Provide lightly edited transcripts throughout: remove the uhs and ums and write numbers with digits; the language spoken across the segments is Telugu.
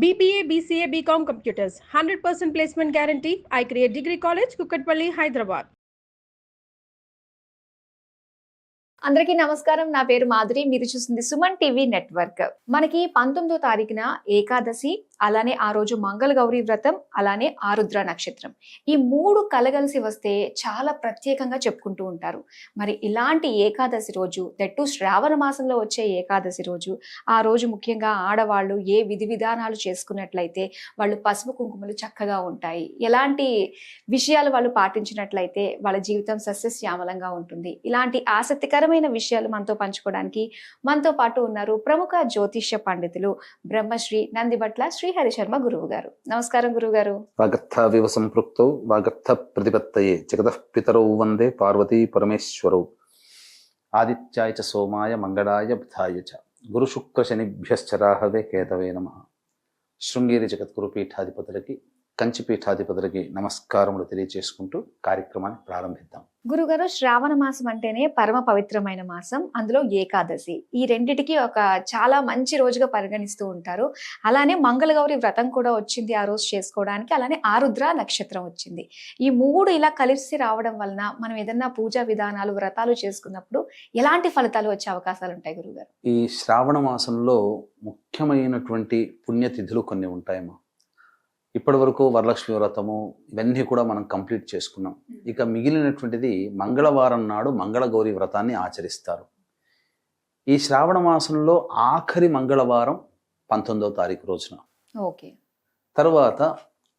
BBA, BCA, BCom Computers, 100% placement guarantee. I create Degree College, Kukatpalli, Hyderabad. అందరికీ నమస్కారం. నా పేరు మాధురి. మీరు చూస్తుంది సుమన్ టీవీ నెట్వర్క్. మనకి 19వ తారీఖున ఏకాదశి, అలానే ఆ రోజు మంగళ గౌరీ వ్రతం, అలానే ఆరుద్ర నక్షత్రం. ఈ మూడు కలగలిసి వస్తే చాలా ప్రత్యేకంగా చెప్పుకుంటూ ఉంటారు. మరి ఇలాంటి ఏకాదశి రోజు, దట్టు శ్రావణ మాసంలో వచ్చే ఏకాదశి రోజు, ఆ రోజు ముఖ్యంగా ఆడవాళ్ళు ఏ విధి విధానాలు చేసుకున్నట్లయితే వాళ్ళు పసుపు కుంకుమలు చక్కగా ఉంటాయి, ఎలాంటి విషయాలు వాళ్ళు పాటించినట్లయితే వాళ్ళ జీవితం సస్యశ్యామలంగా ఉంటుంది, ఇలాంటి ఆసక్తికరమైన విషయాలు మనతో పంచుకోవడానికి మనతో పాటు ఉన్నారు ప్రముఖ జ్యోతిష్య పండితులు బ్రహ్మశ్రీ నందిబట్ల శ్రీహరి శర్మ గురువు గారు. నమస్కారం గురువు గారు. వాగర్థావివ సంపృక్తౌ వాగర్థ ప్రతిపత్తయే జగతః పితరౌ వందే పార్వతీ పరమేశ్వరౌ ఆదిత్యాయ చ సోమాయ మంగళాయ బుధాయ చ గురు శుక్ర శనిభ్యశ్చ రాహవే కేతవే నమః. శృంగేరి జగద్గురు పీఠాధిపతులకి, కంచి పీఠాధిపతులకి నమస్కారములు తెలియజేసుకుంటూ కార్యక్రమాన్ని ప్రారంభిద్దాం. గురుగారు, శ్రావణ మాసం అంటేనే పరమ పవిత్రమైన మాసం, అందులో ఏకాదశి. ఈ రెండిటికి ఒక చాలా మంచి రోజుగా పరిగణిస్తూ ఉంటారు. అలానే మంగళగౌరి వ్రతం కూడా వచ్చింది ఆ రోజు చేసుకోవడానికి, అలానే ఆరుద్ర నక్షత్రం వచ్చింది. ఈ మూడు ఇలా కలిసి రావడం వలన మనం ఏదన్నా పూజా విధానాలు, వ్రతాలు చేసుకున్నప్పుడు ఎలాంటి ఫలితాలు వచ్చే అవకాశాలు ఉంటాయి గురుగారు? ఈ శ్రావణ మాసంలో ముఖ్యమైనటువంటి పుణ్యతిథులు కొన్ని ఉంటాయమ్మా. ఇప్పటి వరకు వరలక్ష్మి వ్రతము ఇవన్నీ కూడా మనం కంప్లీట్ చేసుకున్నాం. ఇక మిగిలినటువంటిది మంగళవారం నాడు మంగళగౌరి వ్రతాన్ని ఆచరిస్తారు. ఈ శ్రావణ మాసంలో ఆఖరి మంగళవారం 19వ తారీఖు రోజున. ఓకే. తర్వాత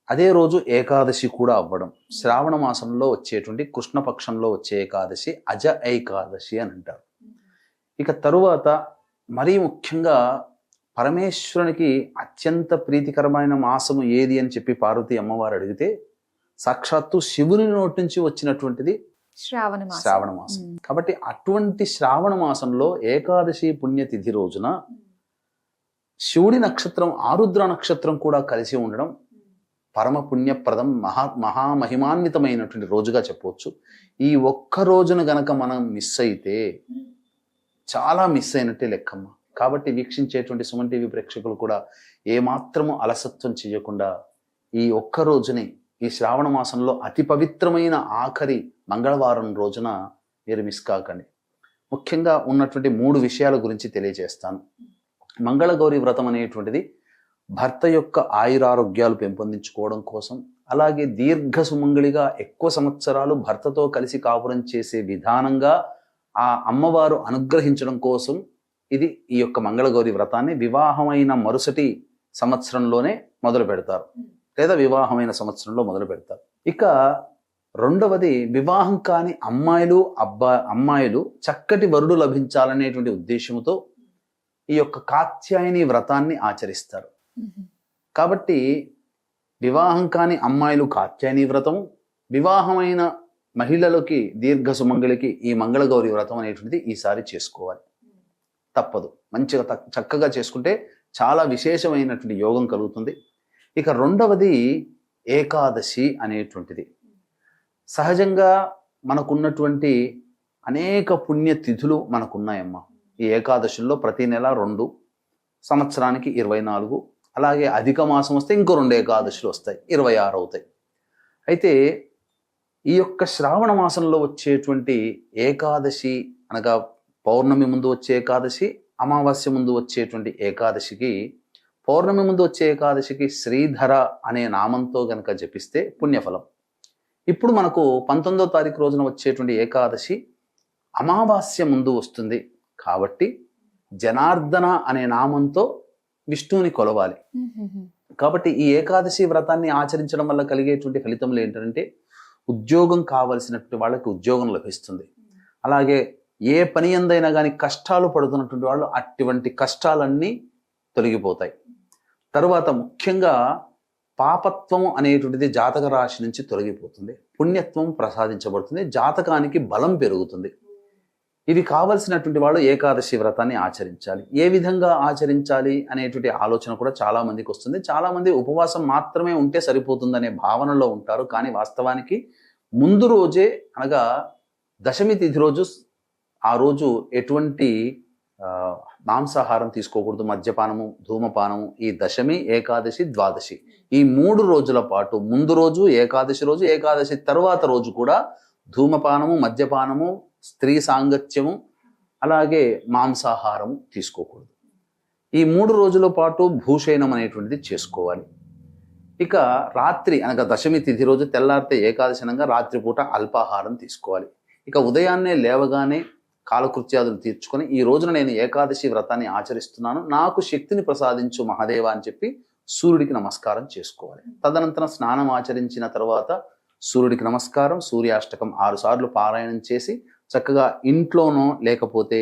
అదే రోజు ఏకాదశి కూడా అవ్వడం. శ్రావణ మాసంలో వచ్చేటువంటి కృష్ణపక్షంలో వచ్చే ఏకాదశి అజ ఏకాదశి అని అంటారు. ఇక తరువాత మరీ ముఖ్యంగా పరమేశ్వరునికి అత్యంత ప్రీతికరమైన మాసము ఏది అని చెప్పి పార్వతీ అమ్మవారు అడిగితే సాక్షాత్తు శివుని నోటి నుంచి వచ్చినటువంటిది శ్రావణ మాసం. కాబట్టి అటువంటి శ్రావణ మాసంలో ఏకాదశి పుణ్యతిథి రోజున శివుడి నక్షత్రం ఆరుద్ర నక్షత్రం కూడా కలిసి ఉండడం పరమ పుణ్యప్రదం, మహామహిమాన్వితమైనటువంటి రోజుగా చెప్పవచ్చు. ఈ ఒక్క రోజున గనక మనం మిస్ అయితే చాలా మిస్ అయినట్టే లెక్కమ్మ. కాబట్టి వీక్షించేటువంటి సుమన్ టీవీ ప్రేక్షకులు కూడా ఏమాత్రము అలసత్వం చేయకుండా ఈ ఒక్క రోజుని, ఈ శ్రావణ మాసంలో అతి పవిత్రమైన ఆఖరి మంగళవారం రోజున మీరు మిస్ కాకండి. ముఖ్యంగా ఉన్నటువంటి 3 విషయాల గురించి తెలియజేస్తాను. మంగళగౌరి వ్రతం అనేటువంటిది భర్త యొక్క ఆయురారోగ్యాలు పెంపొందించుకోవడం కోసం, అలాగే దీర్ఘ సుమంగళిగా ఎక్కువ సంవత్సరాలు భర్తతో కలిసి కాపురం చేసే విధానంగా ఆ అమ్మవారు అనుగ్రహించడం కోసం ఇది ఈ యొక్క మంగళగౌరి వ్రతాన్ని వివాహమైన మరుసటి సంవత్సరంలోనే మొదలు పెడతారు, లేదా వివాహమైన సంవత్సరంలో మొదలు పెడతారు. ఇక రెండవది, వివాహం కాని అమ్మాయిలు చక్కటి వరుడు లభించాలనేటువంటి ఉద్దేశంతో ఈ యొక్క కాత్యాయని వ్రతాన్ని ఆచరిస్తారు. కాబట్టి వివాహం కాని అమ్మాయిలు కాత్యాయని వ్రతం, వివాహమైన మహిళలకి దీర్ఘ సుమంగళికి ఈ మంగళగౌరి వ్రతం అనేటువంటిది ఈసారి చేసుకోవాలి, తప్పదు. మంచిగా చక్కగా చేసుకుంటే చాలా విశేషమైనటువంటి యోగం కలుగుతుంది. ఇక రెండవది ఏకాదశి అనేటువంటిది. సహజంగా మనకున్నటువంటి అనేక పుణ్యతిథులు మనకున్నాయమ్మా. ఈ ఏకాదశుల్లో ప్రతి నెల 2, సంవత్సరానికి 24, అలాగే అధిక మాసం వస్తే ఇంకో 2 ఏకాదశులు వస్తాయి, 26 అవుతాయి. అయితే ఈ యొక్క శ్రావణ మాసంలో వచ్చేటువంటి ఏకాదశి అనగా పౌర్ణమి ముందు వచ్చే ఏకాదశి, అమావాస్య ముందు వచ్చేటువంటి ఏకాదశికి, పౌర్ణమి ముందు వచ్చే ఏకాదశికి శ్రీధర అనే నామంతో గనక జపిస్తే పుణ్యఫలం. ఇప్పుడు మనకు 19వ తారీఖు రోజున వచ్చేటువంటి ఏకాదశి అమావాస్య ముందు వస్తుంది కాబట్టి జనార్దన అనే నామంతో విష్ణువుని కొలవాలి. కాబట్టి ఈ ఏకాదశి వ్రతాన్ని ఆచరించడం వల్ల కలిగేటువంటి ఫలితములు ఏంటంటే, ఉద్యోగం కావలసినటువంటి వాళ్ళకి ఉద్యోగం లభిస్తుంది. అలాగే ఏ పని ఎందైనా కానీ కష్టాలు పడుతున్నటువంటి వాళ్ళు అటువంటి కష్టాలన్నీ తొలగిపోతాయి. తరువాత ముఖ్యంగా పాపత్వము అనేటువంటిది జాతక రాశి నుంచి తొలగిపోతుంది, పుణ్యత్వం ప్రసాదించబడుతుంది, జాతకానికి బలం పెరుగుతుంది. ఇవి కావలసినటువంటి వాళ్ళు ఏకాదశి వ్రతాన్ని ఆచరించాలి. ఏ విధంగా ఆచరించాలి అనేటువంటి ఆలోచన కూడా చాలా మందికి వస్తుంది. చాలా మంది ఉపవాసం మాత్రమే ఉంటే సరిపోతుందనే భావనలో ఉంటారు. కానీ వాస్తవానికి ముందు రోజే, అనగా దశమి తిథి రోజు, ఆ రోజు ఎటువంటి మాంసాహారం తీసుకోకూడదు, మద్యపానము, ధూమపానము. ఈ దశమి, ఏకాదశి, ద్వాదశి ఈ 3 రోజుల పాటు, ముందు రోజు ఏకాదశి రోజు, ఏకాదశి తర్వాత రోజు కూడా ధూమపానము, మద్యపానము, స్త్రీ సాంగత్యము, అలాగే మాంసాహారము తీసుకోకూడదు. ఈ 3 రోజుల పాటు భూషయనం అనేటువంటిది చేసుకోవాలి. ఇక రాత్రి అనగా దశమి తిథి రోజు తెల్లారితే ఏకాదశనంగా రాత్రిపూట అల్పాహారం తీసుకోవాలి. ఇక ఉదయాన్నే లేవగానే కాలకృత్యాదులు తీర్చుకొని ఈ రోజున నేను ఏకాదశి వ్రతాన్ని ఆచరిస్తున్నాను, నాకు శక్తిని ప్రసాదించు మహాదేవ అని చెప్పి సూర్యుడికి నమస్కారం చేసుకోవాలి. తదనంతరం స్నానం ఆచరించిన తర్వాత సూర్యుడికి నమస్కారం, సూర్యాష్టకం 6 సార్లు పారాయణం చేసి చక్కగా ఇంట్లోనో లేకపోతే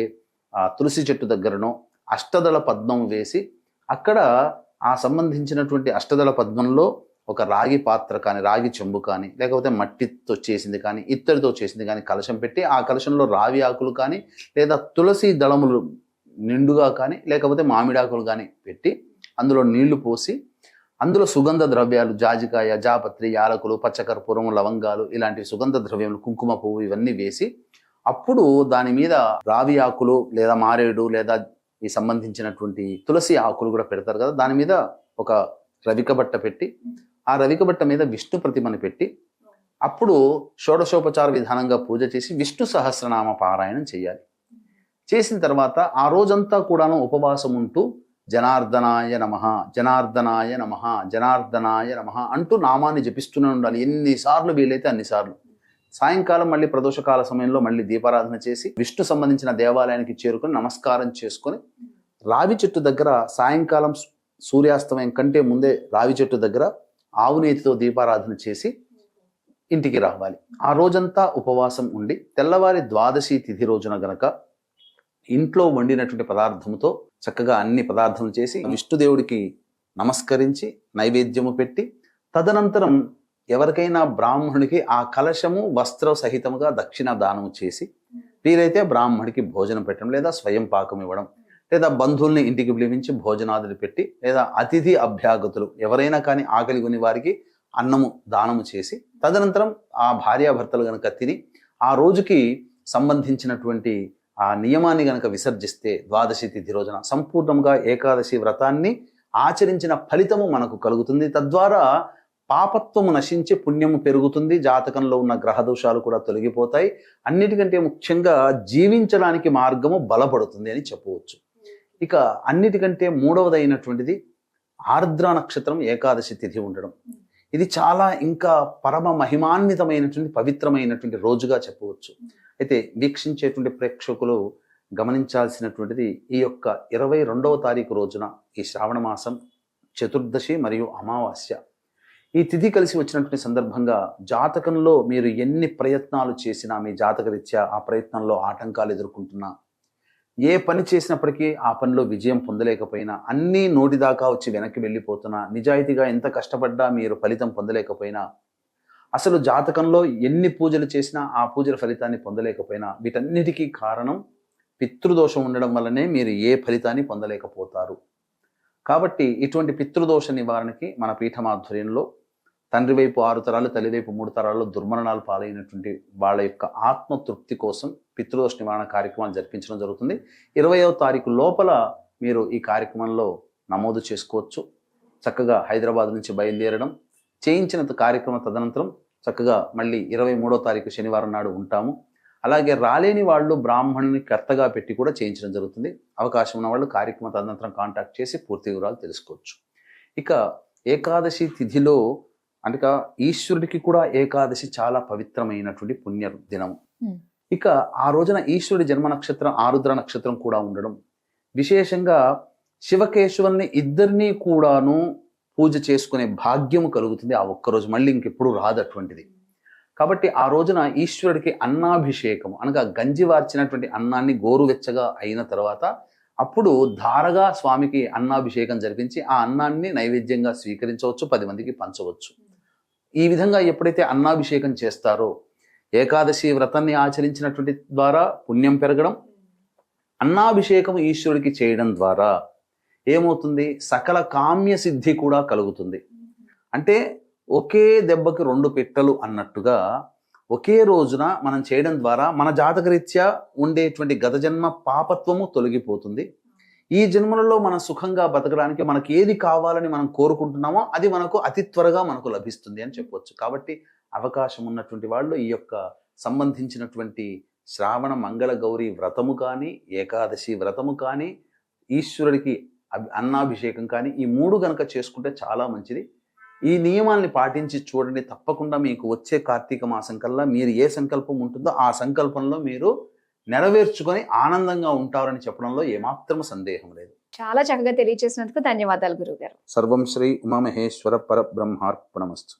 తులసి చెట్టు దగ్గరనో అష్టదళ పద్మం వేసి అక్కడ ఆ సంబంధించినటువంటి అష్టదళ పద్మంలో ఒక రాగి పాత్ర కానీ, రాగి చెంబు కానీ, లేకపోతే మట్టితో చేసింది కానీ, ఇత్తడితో చేసింది కానీ కలశం పెట్టి ఆ కలశంలో రావి ఆకులు కానీ, లేదా తులసి దళములు నిండుగా కానీ, లేకపోతే మామిడాకులు కానీ పెట్టి అందులో నీళ్లు పోసి అందులో సుగంధ ద్రవ్యాలు, జాజికాయ, జాపత్రి, యాలకులు, పచ్చకర్పూరము, లవంగాలు ఇలాంటి సుగంధ ద్రవ్యములు, కుంకుమ పువ్వు ఇవన్నీ వేసి అప్పుడు దాని మీద రావి ఆకులు లేదా మారేడు లేదా ఈ సంబంధించినటువంటి తులసి ఆకులు కూడా పెడతారు కదా, దాని మీద ఒక రవిక బట్ట పెట్టి ఆ రవిక బట్ట మీద విష్ణు ప్రతిమని పెట్టి అప్పుడు షోడశోపచార విధానంగా పూజ చేసి విష్ణు సహస్రనామ పారాయణం చేయాలి. చేసిన తర్వాత ఆ రోజంతా కూడాను ఉపవాసం ఉంటూ జనార్దనాయ నమః, జనార్దనాయ నమః, జనార్దనాయ నమః అంటూ నామాన్ని జపిస్తూనే ఉండాలి. ఎన్నిసార్లు వీలైతే అన్నిసార్లు. సాయంకాలం మళ్ళీ ప్రదోషకాల సమయంలో మళ్ళీ దీపారాధన చేసి విష్ణు సంబంధించిన దేవాలయానికి చేరుకొని నమస్కారం చేసుకొని రావి చెట్టు దగ్గర సాయంకాలం సూర్యాస్తమయం కంటే ముందే రావి చెట్టు దగ్గర ఆవు నేతితో దీపారాధన చేసి ఇంటికి రావాలి. ఆ రోజంతా ఉపవాసం ఉండి తెల్లవారి ద్వాదశి తిథి రోజున గనక ఇంట్లో వండినటువంటి పదార్థముతో చక్కగా అన్ని పదార్థములు చేసి విష్ణుదేవుడికి నమస్కరించి నైవేద్యము పెట్టి తదనంతరం ఎవరికైనా బ్రాహ్మణుడికి ఆ కలశము వస్త్ర సహితముగా దక్షిణ దానము చేసి వీలైతే బ్రాహ్మణుడికి భోజనం పెట్టడం, లేదా స్వయం పాకం ఇవ్వడం, లేదా బంధువుల్ని ఇంటికి పిలిపించి భోజనాదులు పెట్టి, లేదా అతిథి అభ్యాగతులు ఎవరైనా కానీ ఆకలి కొని వారికి అన్నము దానము చేసి తదనంతరం ఆ భార్యాభర్తలు గనక తిని ఆ రోజుకి సంబంధించినటువంటి ఆ నియమాన్ని గనక విసర్జిస్తే ద్వాదశి తిథి రోజున సంపూర్ణంగా ఏకాదశి వ్రతాన్ని ఆచరించిన ఫలితము మనకు కలుగుతుంది. తద్వారా పాపత్వము నశించి పుణ్యము పెరుగుతుంది, జాతకంలో ఉన్న గ్రహ దోషాలు కూడా తొలగిపోతాయి, అన్నిటికంటే ముఖ్యంగా జీవించడానికి మార్గము బలపడుతుంది అని చెప్పవచ్చు. ఇక అన్నిటికంటే మూడవదైనటువంటిది ఆర్ద్ర నక్షత్రం ఏకాదశి తిథి ఉండడం. ఇది చాలా ఇంకా పరమ మహిమాన్వితమైనటువంటి పవిత్రమైనటువంటి రోజుగా చెప్పవచ్చు. అయితే వీక్షించేటువంటి ప్రేక్షకులు గమనించాల్సినటువంటిది ఈ యొక్క 22వ తారీఖు రోజున ఈ శ్రావణ మాసం చతుర్దశి మరియు అమావాస్య ఈ తిథి కలిసి వచ్చినటువంటి సందర్భంగా జాతకంలో మీరు ఎన్ని ప్రయత్నాలు చేసినా, మీ జాతకరీత్యా ఆ ప్రయత్నంలో ఆటంకాలు ఎదుర్కొంటున్నా, ఏ పని చేసినప్పటికీ ఆ పనిలో విజయం పొందలేకపోయినా, అన్నీ నోటిదాకా వచ్చి వెనక్కి వెళ్ళిపోతున్నా, నిజాయితీగా ఎంత కష్టపడ్డా మీరు ఫలితం పొందలేకపోయినా, అసలు జాతకంలో ఎన్ని పూజలు చేసినా ఆ పూజల ఫలితాన్ని పొందలేకపోయినా, వీటన్నిటికీ కారణం పితృదోషం ఉండడం వల్లనే మీరు ఏ ఫలితాన్ని పొందలేకపోతారు. కాబట్టి ఇటువంటి పితృదోష నివారణకి మన పీఠమాధ్వర్యంలో తండ్రి వైపు 6 తరాలు, తల్లి వైపు 3 తరాల్లో దుర్మరణాలు పాలైనటువంటి వాళ్ళ యొక్క ఆత్మతృప్తి కోసం పితృదోష నివారణ కార్యక్రమాలు జరిపించడం జరుగుతుంది. 20వ తారీఖు లోపల మీరు ఈ కార్యక్రమంలో నమోదు చేసుకోవచ్చు. చక్కగా హైదరాబాద్ నుంచి బయలుదేరడం, చేయించిన కార్యక్రమం తదనంతరం చక్కగా మళ్ళీ 23వ తారీఖు శనివారం నాడు ఉంటాము. అలాగే రాలేని వాళ్ళు బ్రాహ్మణుని కర్తగా పెట్టి కూడా చేయించడం జరుగుతుంది. అవకాశం ఉన్న వాళ్ళు కార్యక్రమం తదనంతరం కాంటాక్ట్ చేసి పూర్తి వివరాలు తెలుసుకోవచ్చు. ఇక ఏకాదశి తిథిలో అంటే ఈశ్వరుడికి కూడా ఏకాదశి చాలా పవిత్రమైనటువంటి పుణ్య దినం. ఇక ఆ రోజున ఈశ్వరుడి జన్మ నక్షత్రం ఆరుద్ర నక్షత్రం కూడా ఉండడం, విశేషంగా శివకేశవుల్ని ఇద్దరినీ కూడాను పూజ చేసుకునే భాగ్యము కలుగుతుంది ఆ ఒక్కరోజు. మళ్ళీ ఇంకెప్పుడు రాదు అటువంటిది. కాబట్టి ఆ రోజున ఈశ్వరుడికి అన్నాభిషేకం అనగా గంజి వార్చినటువంటి అన్నాన్ని గోరువెచ్చగా అయిన తర్వాత అప్పుడు ధారగా స్వామికి అన్నాభిషేకం జరిపించి ఆ అన్నాన్ని నైవేద్యంగా స్వీకరించవచ్చు, 10 మందికి పంచవచ్చు. ఈ విధంగా ఎప్పుడైతే అన్నాభిషేకం చేస్తారో ఏకాదశి వ్రతాన్ని ఆచరించినటువంటి ద్వారా పుణ్యం పెరగడం, అన్నాభిషేకం ఈశ్వరుడికి చేయడం ద్వారా ఏమవుతుంది, సకల కామ్య సిద్ధి కూడా కలుగుతుంది. అంటే ఒకే దెబ్బకి 2 పిట్టలు అన్నట్టుగా ఒకే రోజున మనం చేయడం ద్వారా మన జాతకరీత్యా ఉండేటువంటి గత జన్మ పాపత్వము తొలగిపోతుంది. ఈ జన్మలలో మనం సుఖంగా బతకడానికి మనకి ఏది కావాలని మనం కోరుకుంటున్నామో అది మనకు అతి త్వరగా మనకు లభిస్తుంది అని చెప్పవచ్చు. కాబట్టి అవకాశం ఉన్నటువంటి వాళ్ళు ఈ యొక్క సంబంధించినటువంటి శ్రావణ మంగళ గౌరీ వ్రతము కానీ, ఏకాదశి వ్రతము కానీ, ఈశ్వరుడికి అన్నాభిషేకం కానీ, ఈ 3 గనక చేసుకుంటే చాలా మంచిది. ఈ నియమాల్ని పాటించి చూడండి. తప్పకుండా మీకు వచ్చే కార్తీక మాసం కల్లా మీరు ఏ సంకల్పం ఉంటుందో ఆ సంకల్పంలో మీరు నెరవేర్చుకొని ఆనందంగా ఉంటారని చెప్పడంలో ఏమాత్రం సందేహం లేదు. చాలా చక్కగా తెలియజేసినందుకు ధన్యవాదాలు గురువు గారు. సర్వం శ్రీ ఉమామహేశ్వర పరబ్రహ్మార్పణమస్తు.